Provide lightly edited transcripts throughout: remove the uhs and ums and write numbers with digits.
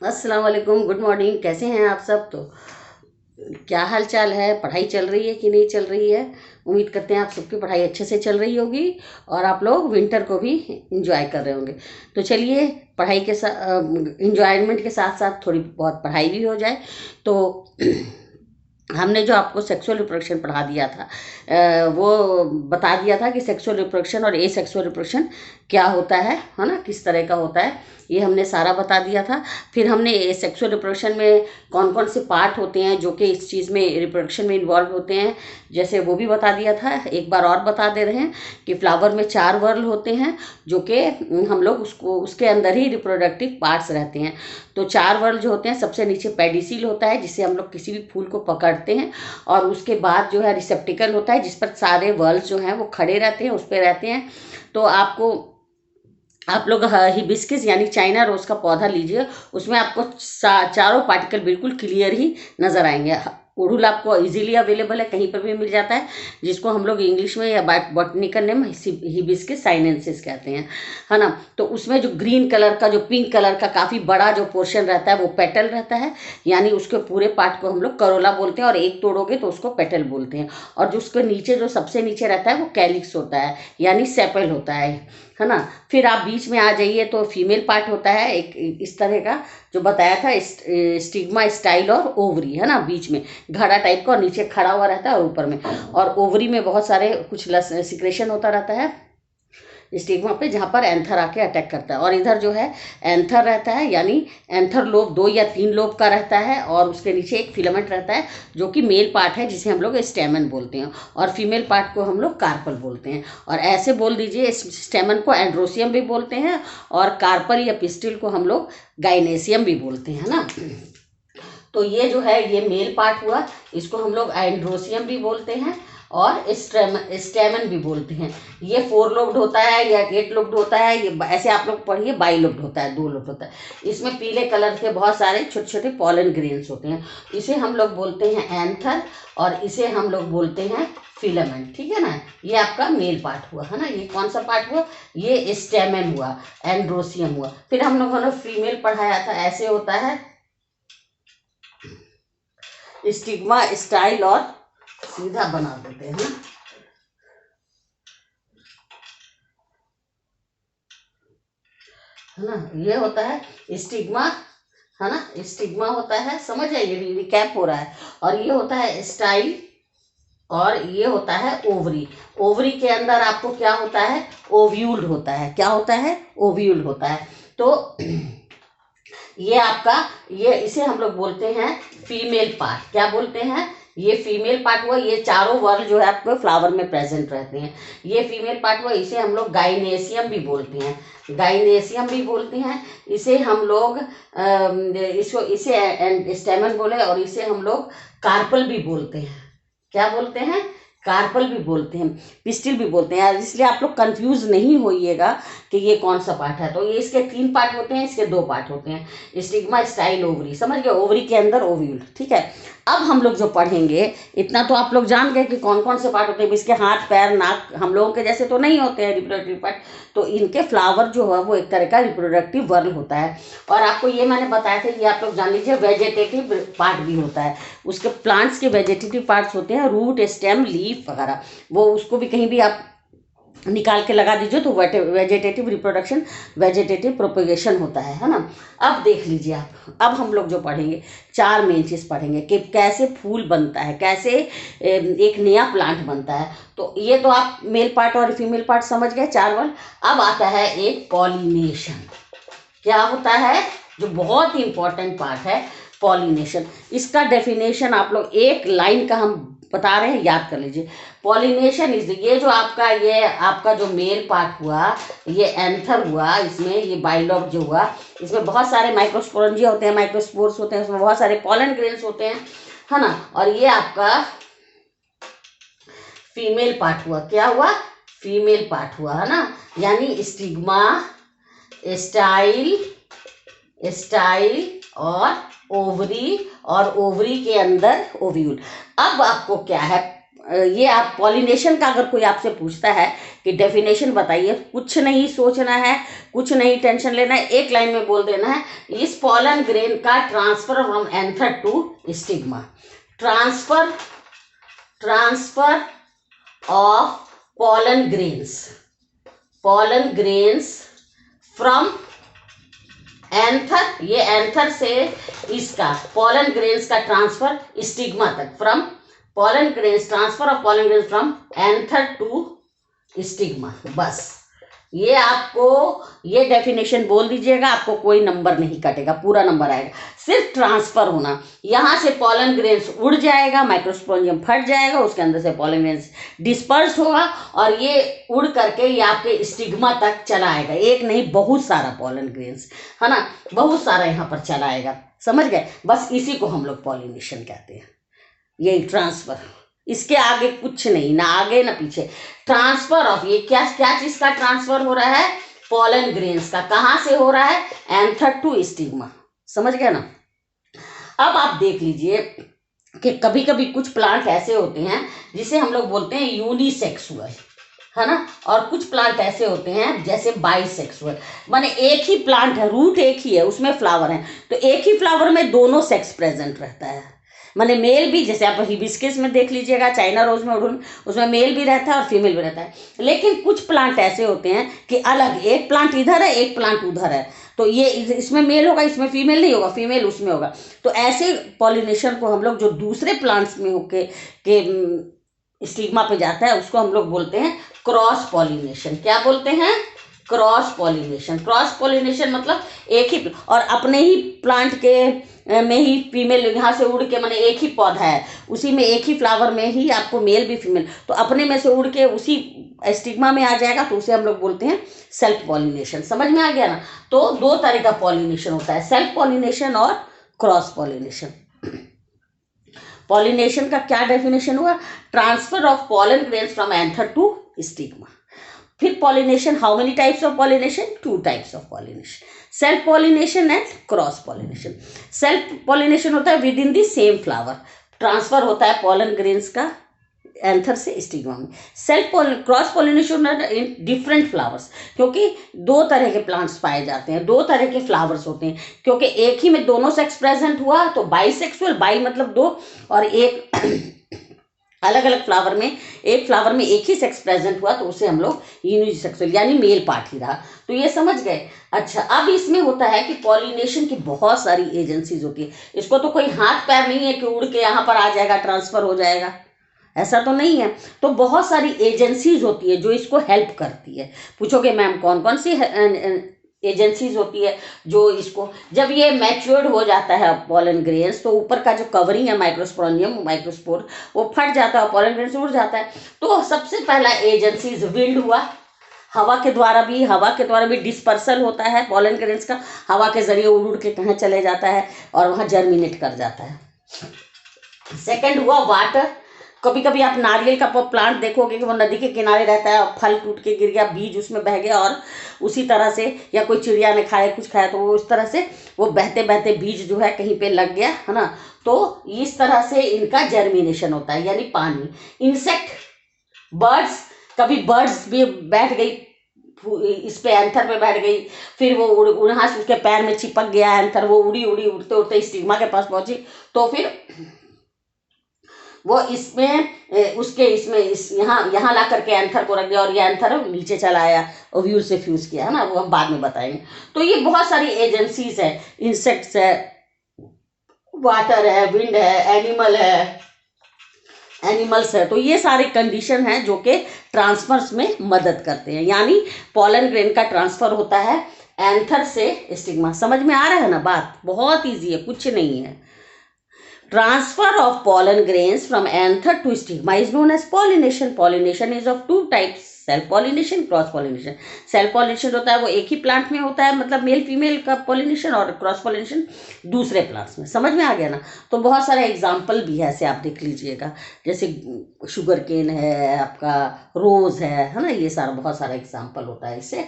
अस्सलाम वालेकुम, good morning. कैसे हैं आप सब? तो क्या हाल चाल है? पढ़ाई चल रही है कि नहीं चल रही है? उम्मीद करते हैं आप सबकी पढ़ाई अच्छे से चल रही होगी और आप लोग विंटर को भी इंजॉय कर रहे होंगे। तो चलिए, पढ़ाई के साथ इंजॉयमेंट के साथ साथ थोड़ी बहुत पढ़ाई भी हो जाए। तो हमने जो आपको सेक्सुअल रिप्रोडक्शन पढ़ा दिया था, वो बता दिया था कि सेक्सुअल रिप्रोडक्शन और ए सेक्सुअल रिप्रोडक्शन क्या होता है ना, किस तरह का होता है, ये हमने सारा बता दिया था। फिर हमने ए सेक्सुअल रिप्रोडक्शन में कौन कौन से पार्ट होते हैं जो कि इस चीज़ में रिप्रोडक्शन में इन्वॉल्व होते हैं, जैसे वो भी बता दिया था। एक बार और बता दे रहे हैं कि फ्लावर में 4 वर्ल होते हैं, जो कि हम लोग उसको उसके अंदर ही रिप्रोडक्टिव पार्ट्स रहते हैं। तो 4 वर्ल जो होते हैं, सबसे नीचे पेडिसिल होता है जिससे हम लोग किसी भी फूल को पकड़ते हैं, और उसके बाद जो है रिसेप्टिकल होता है जिस पर सारे वर्ल्स जो हैं वो खड़े रहते हैं, उस पर रहते हैं। तो आप लोग हिबिस्किस यानी चाइना रोज का पौधा लीजिए, उसमें आपको चारों पार्टिकल बिल्कुल क्लियर ही नजर आएंगे। उड़हुल आपको इजीली अवेलेबल है, कहीं पर भी मिल जाता है, जिसको हम लोग इंग्लिश में या बॉटनिकल नेम हिबिस्किस साइनेंसिस कहते हैं, है ना। तो उसमें जो ग्रीन कलर का, जो पिंक कलर का काफ़ी बड़ा जो पोर्शन रहता है वो पेटल रहता है, यानी उसके पूरे पार्ट को हम लोग करोला बोलते हैं, और एक तोड़ोगे तो उसको पेटल बोलते हैं। और जो उसके नीचे, जो सबसे नीचे रहता है वो कैलिक्स होता है, यानी सेपल होता है ना। फिर आप बीच में आ जाइए तो फीमेल पार्ट होता है एक इस तरह का, जो बताया था, स्टिग्मा, स्टाइल और ओवरी, है ना। बीच में घड़ा टाइप का, और नीचे खड़ा हुआ रहता है, और ऊपर में, और ओवरी में बहुत सारे कुछ सिक्रेशन होता रहता है स्टिग्मा पे, जहाँ पर एंथर आके अटैक करता है। और इधर जो है एंथर रहता है, यानी एंथर लोब 2 या 3 लोब का रहता है, और उसके नीचे एक फिलामेंट रहता है जो कि मेल पार्ट है, जिसे हम लोग स्टेमन बोलते हैं, और फीमेल पार्ट को हम लोग कार्पल बोलते हैं। और ऐसे बोल दीजिए, इस स्टेमन को एंड्रोसियम भी बोलते हैं, और कार्पल या पिस्टिल को हम लोग गाइनेसियम भी बोलते हैं ना। तो ये जो है, ये मेल पार्ट हुआ, इसको हम लोग एंड्रोसियम भी बोलते हैं, और स्टेमन भी बोलते हैं। ये 4 लोब्ड होता है या 8 लोब्ड होता है, ये ऐसे आप लोग पढ़िए, बाई लोब्ड होता है, 2 लोब्ड होता है। इसमें पीले कलर के बहुत सारे छोटे छोटे पॉलन ग्रेन्स होते हैं। इसे हम लोग बोलते हैं एंथर, और इसे हम लोग बोलते हैं फिलामेंट, ठीक है ना। ये आपका मेल पार्ट हुआ, है ना। ये कौन सा पार्ट हुआ? ये स्टेमन हुआ, एंड्रोसियम हुआ। फिर हम लोगों ने फीमेल पढ़ाया था, ऐसे होता है स्टिग्मा, स्टाइल, और सीधा बना देते हैं है ना। ये होता है स्टिग्मा, है ना, स्टिग्मा होता है, समझ आइए, रिकैप हो रहा है। और ये होता है स्टाइल, और ये होता है ओवरी। ओवरी के अंदर आपको क्या होता है? ओव्यूल होता है। क्या होता है? ओव्यूल होता है। तो ये आपका, ये इसे हम लोग बोलते हैं फीमेल पार्ट। क्या बोलते हैं? ये फीमेल पार्ट हुआ। ये चारों वर्ग जो है आपको फ्लावर में प्रेजेंट रहते हैं, ये फीमेल पार्ट हुआ। इसे हम लोग गाइनेसियम भी बोलते हैं, गाइनेसियम भी बोलते हैं। इसे हम लोग इसको इसे स्टेमन बोले, और इसे हम लोग कार्पल भी बोलते हैं। क्या बोलते हैं? कार्पल भी बोलते हैं, पिस्टिल भी बोलते हैं। इसलिए आप लोग कंफ्यूज नहीं होइएगा कि ये कौन सा पार्ट है। तो ये इसके 3 पार्ट होते हैं, इसके 2 पार्ट होते हैं, स्टिग्मा, स्टाइल, ओवरी, समझ गए। ओवरी के अंदर ओव्यूल, ठीक है। अब हम लोग जो पढ़ेंगे, इतना तो आप लोग जान गए कि कौन कौन से पार्ट होते हैं। इसके हाथ, पैर, नाक हम लोगों के जैसे तो नहीं होते हैं रिप्रोडक्टिव पार्ट, तो इनके फ्लावर जो है वो एक तरह का रिप्रोडक्टिव वर्ल होता है। और आपको ये मैंने बताया था, ये आप लोग जान लीजिए, वेजिटेटिव पार्ट भी होता है। उसके प्लांट्स के वेजिटेटिव पार्ट्स होते हैं, रूट, स्टेम, लीफ वगैरह, वो उसको भी कहीं भी आप निकाल के लगा दीजिए तो वेजिटेटिव रिप्रोडक्शन, वेजिटेटिव प्रोपेगेशन होता है ना। अब देख लीजिए आप, अब हम लोग जो पढ़ेंगे, 4 मेन चीज़ पढ़ेंगे कि कैसे फूल बनता है, कैसे एक नया प्लांट बनता है। तो ये तो आप मेल पार्ट और फीमेल पार्ट समझ गए, 4 वर्ड। अब आता है एक पॉलिनेशन। क्या होता है? जो बहुत ही इंपॉर्टेंट पार्ट है, पॉलिनेशन। इसका डेफिनेशन आप लोग एक लाइन का हम बता रहे हैं, याद कर लीजिए। पॉलिनेशन इज, ये आपका जो मेल पार्ट हुआ, ये एंथर हुआ, इसमें ये बाइलॉब जो हुआ, इसमें बहुत सारे माइक्रोस्पोरेंजिया होते हैं, माइक्रोस्पोर्स होते हैं, उसमें बहुत सारे पॉलन ग्रेन्स होते हैं, है ना। और ये आपका फीमेल पार्ट हुआ। क्या हुआ? फीमेल पार्ट हुआ, है ना। यानी स्टिग्मा, स्टाइल, स्टाइल और ओवरी, और ओवरी के अंदर ओव्यूल। अब आपको क्या है, ये आप पॉलिनेशन का अगर कोई आपसे पूछता है कि डेफिनेशन बताइए, कुछ नहीं सोचना है, कुछ नहीं टेंशन लेना है, एक लाइन में बोल देना है, इस पॉलन ग्रेन का transfer from anther to stigma, transfer of pollen grains from anther, ये एंथर से इसका pollen grains का ट्रांसफर स्टिग्मा तक, from pollen grains, transfer of pollen grains from anther to stigma. बस ये आपको ये डेफिनेशन बोल दीजिएगा, आपको कोई नंबर नहीं कटेगा, पूरा नंबर आएगा। सिर्फ ट्रांसफर होना, यहाँ से पॉलन ग्रेन्स उड़ जाएगा, माइक्रोस्पोरेंजियम फट जाएगा, उसके अंदर से पॉलन ग्रेन्स डिस्पर्स होगा और ये उड़ करके ये आपके स्टिग्मा तक चला आएगा। एक नहीं, बहुत सारा पॉलन ग्रेन्स, है ना, बहुत सारा यहाँ पर चला आएगा। समझ गए? बस इसी को हम लोग पॉलिनेशन कहते हैं, यही ट्रांसफर। इसके आगे कुछ नहीं, ना आगे ना पीछे। ट्रांसफर ऑफ, ये क्या क्या चीज का ट्रांसफर हो रहा है? पॉलन ग्रेन्स का। कहाँ से हो रहा है? Anther to stigma. समझ गए ना? अब आप देख लीजिए कि कभी कभी कुछ प्लांट ऐसे होते हैं जिसे हम लोग बोलते हैं यूनिसेक्सुअल, है ना, और कुछ प्लांट ऐसे होते हैं जैसे बाइसेक्सुअल, माने एक ही प्लांट है, रूट एक ही है, उसमें फ्लावर है, तो एक ही फ्लावर में दोनों सेक्स प्रेजेंट रहता है। माने मेल भी, जैसे आप हिबिस्कस में देख लीजिएगा, चाइना रोज में उड़ून, उसमें मेल भी रहता है और फीमेल भी रहता है। लेकिन कुछ प्लांट ऐसे होते हैं कि अलग, एक प्लांट इधर है, एक प्लांट उधर है, तो ये इसमें मेल होगा, इसमें फीमेल नहीं होगा, फीमेल उसमें होगा। तो ऐसे पॉलिनेशन को हम लोग जो दूसरे प्लांट्स में होके के स्टिग्मा पे जाता है, उसको हम लोग बोलते हैं क्रॉस पॉलिनेशन। क्या बोलते हैं? Cross pollination. क्रॉस पॉलिनेशन मतलब एक ही और अपने ही प्लांट के में ही फीमेल यहाँ से उड़ के, माने एक ही पौधा है, उसी में एक ही फ्लावर में ही आपको मेल भी फीमेल, तो अपने में से उड़ के उसी स्टिग्मा में आ जाएगा, तो उसे हम लोग बोलते हैं सेल्फ पॉलिनेशन। समझ में आ गया ना? तो दो तरह का पॉलिनेशन होता है, सेल्फ पॉलिनेशन और क्रॉस पॉलिनेशन। पॉलिनेशन का क्या डेफिनेशन हुआ? Transfer of pollen grains from anther to stigma. फिर pollination, how many types of pollination? 2 types of pollination, self pollination and cross pollination. Self pollination होता है within the same flower, transfer होता है pollen grains का anther से stigma में। Cross pollination in different flowers, क्योंकि दो तरह के प्लांट्स पाए जाते हैं, दो तरह के फ्लावर्स होते हैं, क्योंकि एक ही में दोनों सेक्स प्रेजेंट हुआ तो बाइसेक्सुअल, बाई मतलब दो, और एक अलग अलग फ्लावर में, एक फ्लावर में एक ही सेक्स प्रेजेंट हुआ तो उसे हम लोग यूनिसेक्सुअल यानी मेल पार्ट ही रहा। तो ये समझ गए? अच्छा, अब इसमें होता है कि पॉलिनेशन की बहुत सारी एजेंसीज होती है। इसको तो कोई हाथ पैर नहीं है कि उड़ के यहाँ पर आ जाएगा, ट्रांसफर हो जाएगा, ऐसा तो नहीं है। तो बहुत सारी एजेंसीज होती है जो इसको हेल्प करती है। पूछोगे मैम कौन कौन सी एजेंसीज होती है जो इसको, जब ये मैच्योर्ड हो जाता है पॉलन ग्रेन्स, तो ऊपर का जो कवरिंग है माइक्रोस्पोरेंजियम, माइक्रोस्पोर, वो फट जाता है, पॉलन ग्रेन्स उड़ जाता है। तो सबसे पहला एजेंसीज विंड हुआ, हवा के द्वारा भी डिस्पर्सल होता है पॉलन ग्रेन्स का, हवा के जरिए उड़ उड़ के कहाँ चले जाता है और वहाँ जर्मिनेट कर जाता है। सेकेंड हुआ वाटर। कभी कभी आप नारियल का प्लांट देखोगे कि वो नदी के किनारे रहता है और फल टूट के गिर गया, बीज उसमें बह गया, और उसी तरह से, या कोई चिड़िया ने खाया, कुछ खाया, तो वो इस तरह से वो बहते बहते बीज जो है कहीं पे लग गया, है ना, तो इस तरह से इनका जर्मिनेशन होता है, यानी पानी। इंसेक्ट, बर्ड्स, कभी बर्ड्स भी बैठ गई इस पे, एंथर पे बैठ गई, फिर वो उड़ा से उसके पैर में चिपक गया एंथर, वो उड़ी उड़ी उड़ते उड़ते स्टिग्मा के पास पहुंची, तो फिर वो इसमें उसके इसमें इस यहाँ ला करके एंथर को रख दिया और ये एंथर नीचे चला आया, ओव्यूल से फ्यूज किया, है ना, वो हम बाद में बताएंगे। तो ये बहुत सारी एजेंसीज है, इंसेक्ट्स है, वाटर है, विंड है, एनिमल्स है। तो ये सारे कंडीशन हैं जो कि ट्रांसफर्स में मदद करते हैं, यानी पॉलन ग्रेन का ट्रांसफर होता है एंथर से स्टिग्मा। समझ में आ रहा है ना बात? बहुत ईजी है, कुछ नहीं है। Transfer of pollen grains from anther to stigma is known as pollination. Pollination is of 2 types, self pollination, cross pollination. Self pollination होता है वो एक ही प्लांट में होता है, मतलब मेल फीमेल का पॉलिनेशन, और क्रॉस पॉलिनेशन दूसरे प्लांट्स में। समझ में आ गया ना। तो बहुत सारे एग्जाम्पल भी है, ऐसे आप देख लीजिएगा, जैसे शुगर केन है, आपका रोज़ है ना, ये सारा बहुत सारा एग्जाम्पल होता है। इससे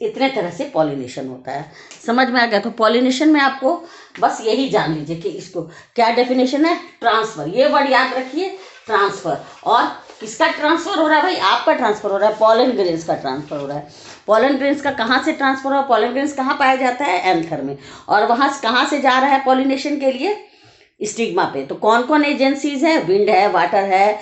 इतने तरह से पॉलिनेशन होता है। समझ में आ गया। तो पॉलिनेशन में आपको बस यही जान लीजिए कि इसको क्या डेफिनेशन है, ट्रांसफर। ये वर्ड याद रखिए, ट्रांसफर। और किसका ट्रांसफर हो रहा है भाई, आपका ट्रांसफर हो रहा है, पॉलन ग्रेन्स का ट्रांसफर हो रहा है। पॉलन ग्रेन्स का कहाँ से ट्रांसफर हो रहा है, पॉलन ग्रेन्स कहाँ पाया जाता है, एंथर में। और वहाँ कहाँ से जा रहा है पॉलिनेशन के लिए, स्टिग्मा पे। तो कौन कौन एजेंसीज है, विंड है, वाटर है,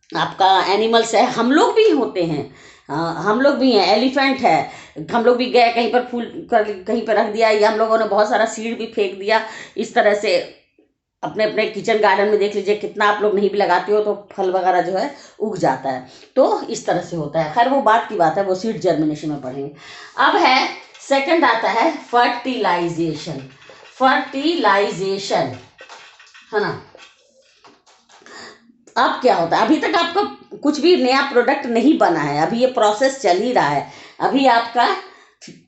आपका एनिमल्स है, हम लोग भी होते हैं, हम लोग भी हैं, एलिफेंट है, हम लोग भी गए कहीं पर फूल कहीं पर रख दिया, या हम लोगों ने बहुत सारा सीड भी फेंक दिया। इस तरह से अपने अपने किचन गार्डन में देख लीजिए, कितना आप लोग नहीं भी लगाते हो तो फल वगैरह जो है उग जाता है। तो इस तरह से होता है। खैर वो बात की बात है, वो सीड जर्मिनेशन में पढ़ेंगे। अब है सेकंड आता है फर्टिलाइजेशन। फर्टिलाइजेशन है ना। अब क्या होता है, अभी तक आपका कुछ भी नया प्रोडक्ट नहीं बना है, अभी ये प्रोसेस चल ही रहा है। अभी आपका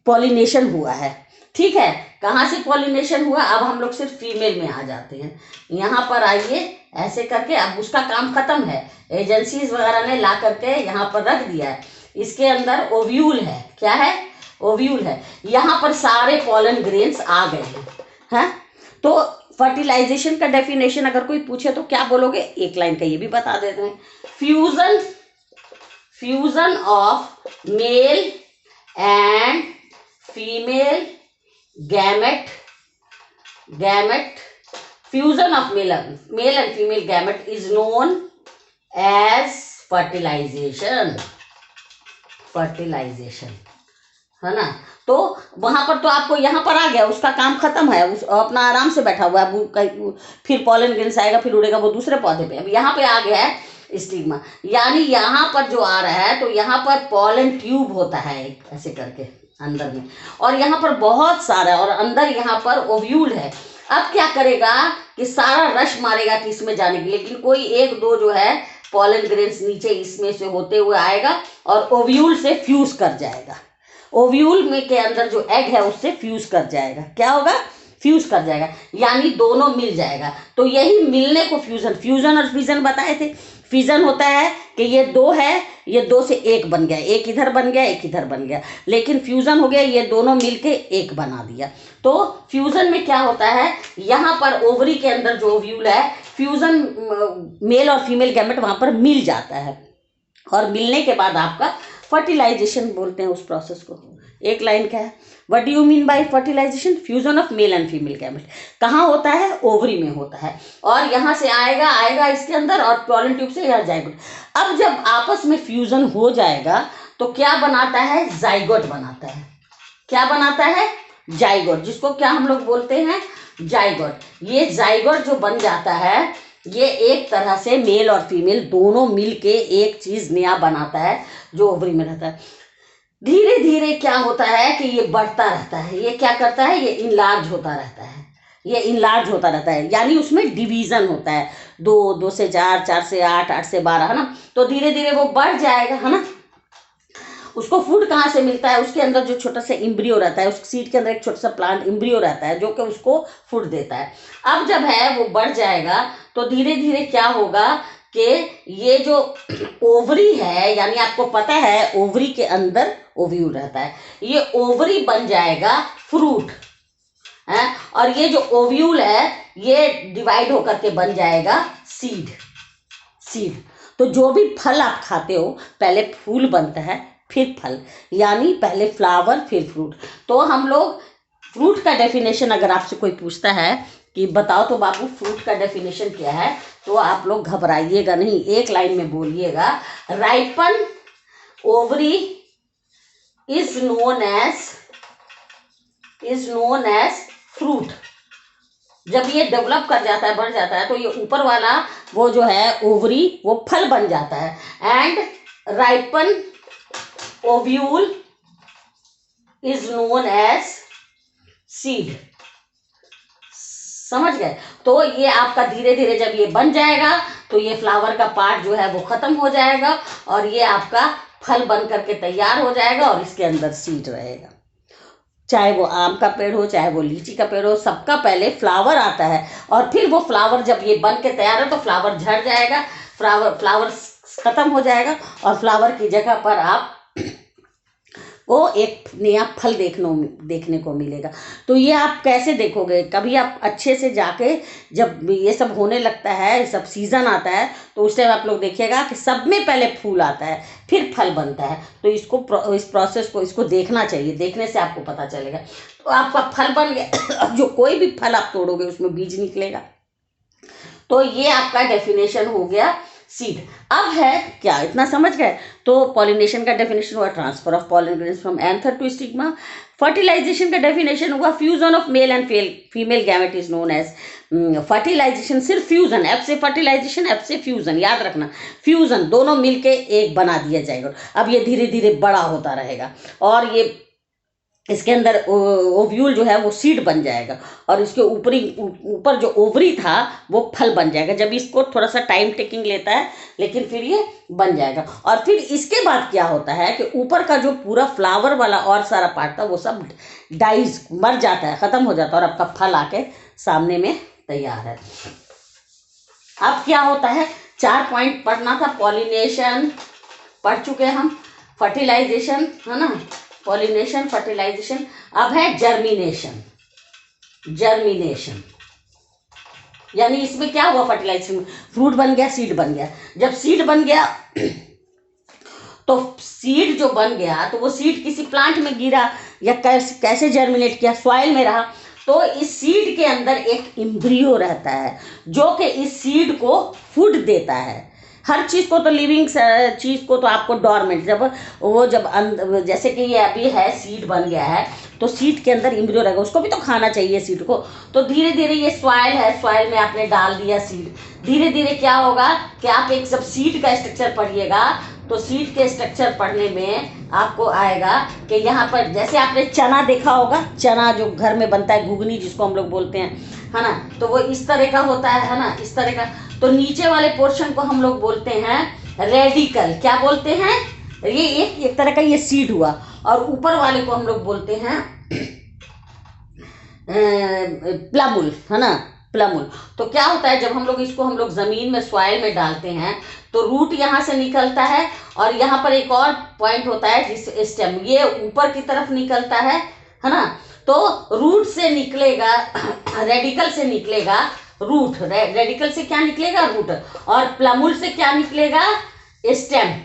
पॉलिनेशन हुआ है, ठीक है। कहाँ से पॉलिनेशन हुआ, अब हम लोग सिर्फ फीमेल में आ जाते हैं। यहाँ पर आइए, ऐसे करके अब उसका काम खत्म है, एजेंसीज वगैरह ने ला करके यहाँ पर रख दिया है। इसके अंदर ओव्यूल है, क्या है, ओव्यूल है। यहाँ पर सारे पॉलन ग्रेन्स आ गए हैं। तो फर्टिलाइजेशन का डेफिनेशन अगर कोई पूछे तो क्या बोलोगे, एक लाइन का ये भी बता देते हैं, fusion of male and female gamete, fusion of male and female gamete is known as fertilization है ना। तो वहां पर तो आपको यहाँ पर आ गया, उसका काम खत्म है, उस अपना आराम से बैठा हुआ है, फिर पॉलन ग्रेन्स आएगा, फिर उड़ेगा वो दूसरे पौधे पे। अब यहाँ पे आ गया है स्टिग्मा, यानी यहाँ पर जो आ रहा है, तो यहाँ पर पॉलन ट्यूब होता है एक ऐसे करके अंदर में, और यहाँ पर बहुत सारा, और अंदर यहाँ पर ओव्यूल है। अब क्या करेगा कि सारा रश मारेगा कि इसमें जाने के लिए, लेकिन कोई एक दो जो है पॉलन ग्रेन्स नीचे इसमें से होते हुए आएगा और ओव्यूल से फ्यूज कर जाएगा। ओव्यूल में के अंदर जो एग है उससे फ्यूज कर जाएगा। क्या होगा, फ्यूज कर जाएगा, यानी दोनों मिल जाएगा। तो यही मिलने को फ्यूजन और फिजन बताए थे। फिजन होता है कि ये दो है, ये दो से एक बन गया, एक इधर बन गया, एक इधर बन गया। लेकिन फ्यूजन हो गया, ये दोनों मिलके एक बना दिया। तो फ्यूजन में क्या होता है, यहाँ पर ओवरी के अंदर जो ओव्यूल है, फ्यूजन मेल और फीमेल गैमेट वहां पर मिल जाता है, और मिलने के बाद आपका फर्टिलाइजेशन बोलते हैं उस प्रोसेस को। एक लाइन का है, what do you mean by fertilization, fusion of male and female gamete. कहाँ होता है, ओवरी में होता है, और यहाँ से आएगा इसके अंदर, और पॉलन ट्यूब से यहाँ जाइगोट। अब जब आपस में फ्यूजन हो जाएगा तो क्या बनाता है, जाइगोट बनाता है। क्या बनाता है, जाइगोट, जिसको क्या हम लोग बोलते हैं, जाइगोट। ये जाइगोट जो बन जाता है, ये एक तरह से मेल और फीमेल दोनों मिलके एक चीज नया बनाता है जो ओवरी में रहता है। धीरे धीरे क्या होता है कि ये बढ़ता रहता है, ये क्या करता है, ये इनलार्ज होता रहता है, ये इनलार्ज होता रहता है, यानी उसमें डिवीजन होता है, 2 से 4, 4 से 8, 8 से 12, है ना। तो धीरे धीरे वो बढ़ जाएगा, है ना। उसको फूड कहाँ से मिलता है, उसके अंदर जो छोटा सा इम्ब्रियो रहता है, उस सीड के अंदर एक छोटा सा प्लांट इम्ब्रियो रहता है जो कि उसको फूड देता है। अब जब है वो बढ़ जाएगा तो धीरे धीरे क्या होगा कि ये जो ओवरी है, यानी आपको पता है ओवरी के अंदर ओव्यूल रहता है, ये ओवरी बन जाएगा फ्रूट है, और ये जो ओव्यूल है ये डिवाइड होकर के बन जाएगा सीड। तो जो भी फल आप खाते हो, पहले फूल बनता है फिर फल, यानी पहले फ्लावर फिर फ्रूट। तो हम लोग फ्रूट का डेफिनेशन अगर आपसे कोई पूछता है कि बताओ तो बाबू फ्रूट का डेफिनेशन क्या है, तो आप लोग घबराइएगा नहीं, एक लाइन में बोलिएगा, ripen ovary is known as fruit. जब ये डेवलप कर जाता है, बढ़ जाता है, तो ये ऊपर वाला वो जो है ओवरी वो फल बन जाता है, and ripen ovule is known as seed. समझ गए। तो ये आपका धीरे धीरे जब ये बन जाएगा तो ये फ्लावर का पार्ट जो है वो खत्म हो जाएगा, और ये आपका फल बन करके तैयार हो जाएगा और इसके अंदर सीड रहेगा। चाहे वो आम का पेड़ हो, चाहे वो लीची का पेड़ हो, सबका पहले फ्लावर आता है और फिर वो फ्लावर जब ये बन के तैयार है तो फ्लावर झड़ जाएगा, फ्लावर खत्म हो जाएगा और फ्लावर की जगह पर आप को एक नया फल देखने को मिलेगा। तो ये आप कैसे देखोगे? कभी आप अच्छे से जाके जब ये सब होने लगता है, सब सीज़न आता है, तो उस टाइम आप लोग देखिएगा कि सब में पहले फूल आता है फिर फल बनता है। तो इस प्रोसेस को इसको देखना चाहिए, देखने से आपको पता चलेगा। तो आपका फल बन गया, जो कोई भी फल आप तोड़ोगे उसमें बीज निकलेगा। तो ये आपका डेफिनेशन हो गया सीड। अब है क्या, इतना समझ गए? तो पॉलिनेशन का डेफिनेशन हुआ transfer of pollen grains from anther to stigma. Fertilization का डेफिनेशन हुआ fusion of male and female gamete is known as fertilization. सिर्फ फ्यूजन, एफ से फर्टिलाइजेशन, एफ से फ्यूजन, याद रखना, फ्यूजन दोनों मिलके एक बना दिया जाएगा। अब ये धीरे धीरे बड़ा होता रहेगा और ये इसके अंदर ओव्यूल जो है वो सीड बन जाएगा और इसके ऊपर जो ओवरी था वो फल बन जाएगा। जब इसको थोड़ा सा टाइम टेकिंग लेता है लेकिन फिर ये बन जाएगा। और फिर इसके बाद क्या होता है कि ऊपर का जो पूरा फ्लावर वाला और सारा पार्ट था वो सब डाइज, मर जाता है, खत्म हो जाता है और आपका फल आके सामने में तैयार है। अब क्या होता है, 4 पॉइंट पढ़ना था। पॉलिनेशन पढ़ चुके हम, फर्टिलाइजेशन है ना, पॉलिनेशन, फर्टिलाइजेशन। अब है जर्मिनेशन। जर्मिनेशन यानी इसमें क्या हुआ, फर्टिलाइजेशन में फ्रूट बन गया, सीड बन गया। जब सीड बन गया तो सीड जो बन गया तो वो सीड किसी प्लांट में गिरा या कैसे जर्मिनेट किया, सॉइल में रहा। तो इस सीड के अंदर एक एम्ब्रियो रहता है जो कि इस सीड को फूड देता है। हर चीज़ को तो, लिविंग चीज़ को तो आपको डॉर्मेंट, जब जैसे कि ये अभी है, सीड बन गया है तो सीड के अंदर एम्ब्रियो रहेगा, उसको भी तो खाना चाहिए सीड को। तो धीरे धीरे ये सॉइल है, सॉइल में आपने डाल दिया सीड। धीरे धीरे क्या होगा कि आप एक जब सीड का स्ट्रक्चर पढ़िएगा तो सीड के स्ट्रक्चर पढ़ने में आपको आएगा कि यहाँ पर जैसे आपने चना देखा होगा, चना जो घर में बनता है, घुगनी जिसको हम लोग बोलते हैं, है ना, तो वो इस तरह का होता है ना, इस तरह का। तो नीचे वाले पोर्शन को हम लोग बोलते हैं रेडिकल। क्या बोलते हैं? ये एक तरह का ये सीड हुआ। और ऊपर वाले को हम लोग बोलते हैं प्लमुल, है ना, प्लमुल। तो क्या होता है, जब हम लोग जमीन में, सॉइल में डालते हैं तो रूट यहाँ से निकलता है और यहाँ पर एक और पॉइंट होता है जिस स्टेम, ये ऊपर की तरफ निकलता है ना। तो रूट से निकलेगा, रेडिकल से निकलेगा रूट, रेडिकल से क्या निकलेगा, रूट, और प्लमुल से क्या निकलेगा, स्टेम।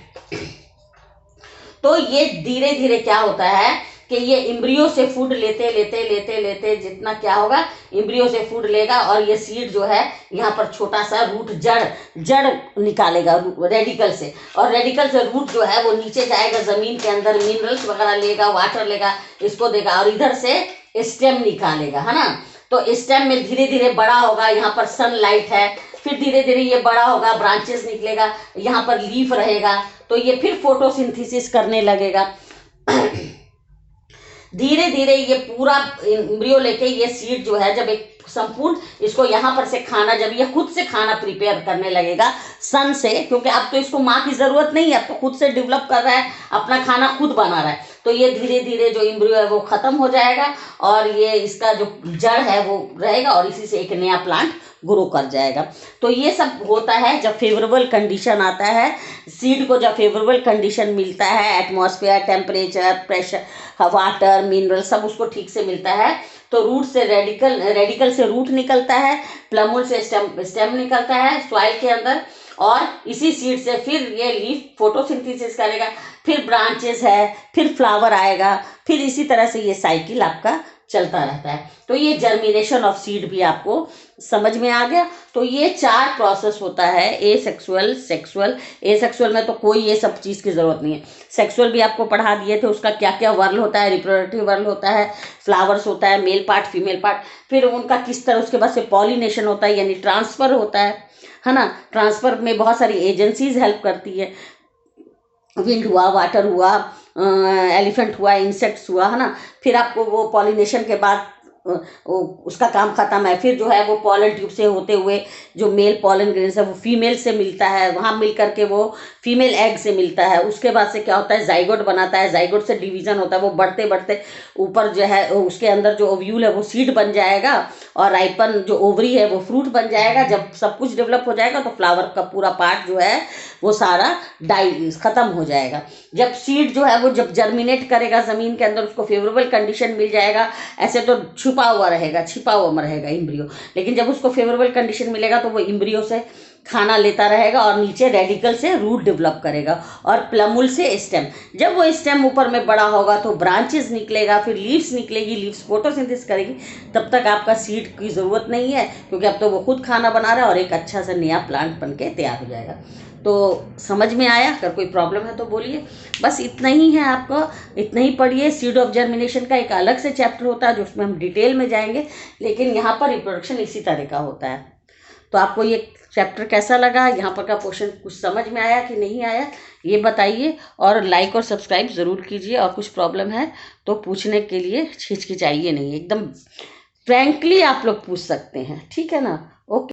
तो ये धीरे धीरे क्या होता है कि ये एम्ब्रियो से फूड लेते लेते लेते लेते जितना क्या होगा, एम्ब्रियो से फूड लेगा और ये सीड जो है यहाँ पर छोटा सा रूट, जड़ निकालेगा रेडिकल से, और रेडिकल से रूट जो है वो नीचे जाएगा जमीन के अंदर, मिनरल्स वगैरह लेगा, वाटर लेगा, इसको देगा और इधर से स्टेम निकालेगा, है ना। तो स्टेम में धीरे धीरे बड़ा होगा, यहाँ पर सनलाइट है, फिर धीरे धीरे ये बड़ा होगा, ब्रांचेस निकलेगा, यहाँ पर लीफ रहेगा, तो ये फिर फोटोसिंथेसिस करने लगेगा। धीरे धीरे ये पूरा एम्ब्रियो लेके ये सीड जो है, जब एक संपूर्ण इसको यहाँ पर से खाना, जब ये खुद से खाना प्रिपेयर करने लगेगा सन से, क्योंकि अब तो इसको माँ की ज़रूरत नहीं है, अब तो खुद से डेवलप कर रहा है, अपना खाना खुद बना रहा है, तो ये धीरे धीरे जो एम्ब्रियो है वो ख़त्म हो जाएगा और ये इसका जो जड़ है वो रहेगा और इसी से एक नया प्लांट ग्रो कर जाएगा। तो ये सब होता है जब फेवरेबल कंडीशन आता है, सीड को जब फेवरेबल कंडीशन मिलता है, atmosphere, temperature, pressure, water, mineral सब उसको ठीक से मिलता है, तो रूट से रेडिकल से रूट निकलता है, प्लमुल से स्टेम निकलता है सॉइल के अंदर, और इसी सीड से फिर ये लीफ फोटोसिंथेसिस करेगा, फिर ब्रांचेस है, फिर फ्लावर आएगा, फिर इसी तरह से ये साइकिल आपका चलता रहता है। तो ये जर्मिनेशन ऑफ सीड भी आपको समझ में आ गया। तो ये 4 प्रोसेस होता है, एसेक्सुअल, सेक्सुअल। एसेक्सुअल में तो कोई ये सब चीज़ की ज़रूरत नहीं है। सेक्सुअल भी आपको पढ़ा दिए थे, उसका क्या क्या वर्ल होता है, रिप्रोडक्टिव वर्ल होता है, फ्लावर्स होता है, मेल पार्ट, फीमेल पार्ट, फिर उनका किस तरह, उसके बाद से पॉलिनेशन होता है यानी ट्रांसफ़र होता है ना। ट्रांसफ़र में बहुत सारी एजेंसीज हेल्प करती है, विंड हुआ, वाटर हुआ, एलिफेंट हुआ, इंसेक्ट्स हुआ, है ना। फिर आपको वो पॉलिनेशन के बाद उसका काम ख़त्म है, फिर जो है वो पॉलन ट्यूब से होते हुए जो मेल पॉलन ग्रेन्स है वो फीमेल से मिलता है, वहाँ मिल करके वो फीमेल एग से मिलता है। उसके बाद से क्या होता है, जाइगोट बनाता है, जाइगोट से डिवीजन होता है, वो बढ़ते बढ़ते ऊपर जो है उसके अंदर जो ओव्यूल है वो सीड बन जाएगा, और राइपन जो ओवरी है वो फ्रूट बन जाएगा। जब सब कुछ डेवलप हो जाएगा तो फ्लावर का पूरा पार्ट जो है वो सारा डाई खत्म हो जाएगा। जब सीड जो है वो जब जर्मिनेट करेगा ज़मीन के अंदर, उसको फेवरेबल कंडीशन मिल जाएगा, ऐसे तो छिपा हुआ रहेगा इम्ब्रियो, लेकिन जब उसको फेवरेबल कंडीशन मिलेगा तो वो इम्ब्रियो से खाना लेता रहेगा और नीचे रेडिकल से रूट डेवलप करेगा, और प्लमुल से स्टेम। जब वो स्टेम ऊपर में बड़ा होगा तो ब्रांचेस निकलेगा, फिर लीव्स निकलेगी, लीव्स फोटोसिंथेसिस करेगी। तब तक आपका सीड की ज़रूरत नहीं है, क्योंकि अब तो वो खुद खाना बना रहा है और एक अच्छा सा नया प्लांट बन के तैयार हो जाएगा। तो समझ में आया? अगर कोई प्रॉब्लम है तो बोलिए। बस इतना ही है, आपको इतना ही पढ़िए। सीड ऑफ जर्मिनेशन का एक अलग से चैप्टर होता है जो उसमें हम डिटेल में जाएंगे, लेकिन यहाँ पर रिप्रोडक्शन इसी तरह का होता है। तो आपको ये चैप्टर कैसा लगा, यहाँ पर का पोर्शन कुछ समझ में आया कि नहीं आया, ये बताइए। और लाइक और सब्सक्राइब ज़रूर कीजिए, और कुछ प्रॉब्लम है तो पूछने के लिए हिचकिचाइए नहीं, एकदम फ्रैंकली आप लोग पूछ सकते हैं, ठीक है ना। ओके।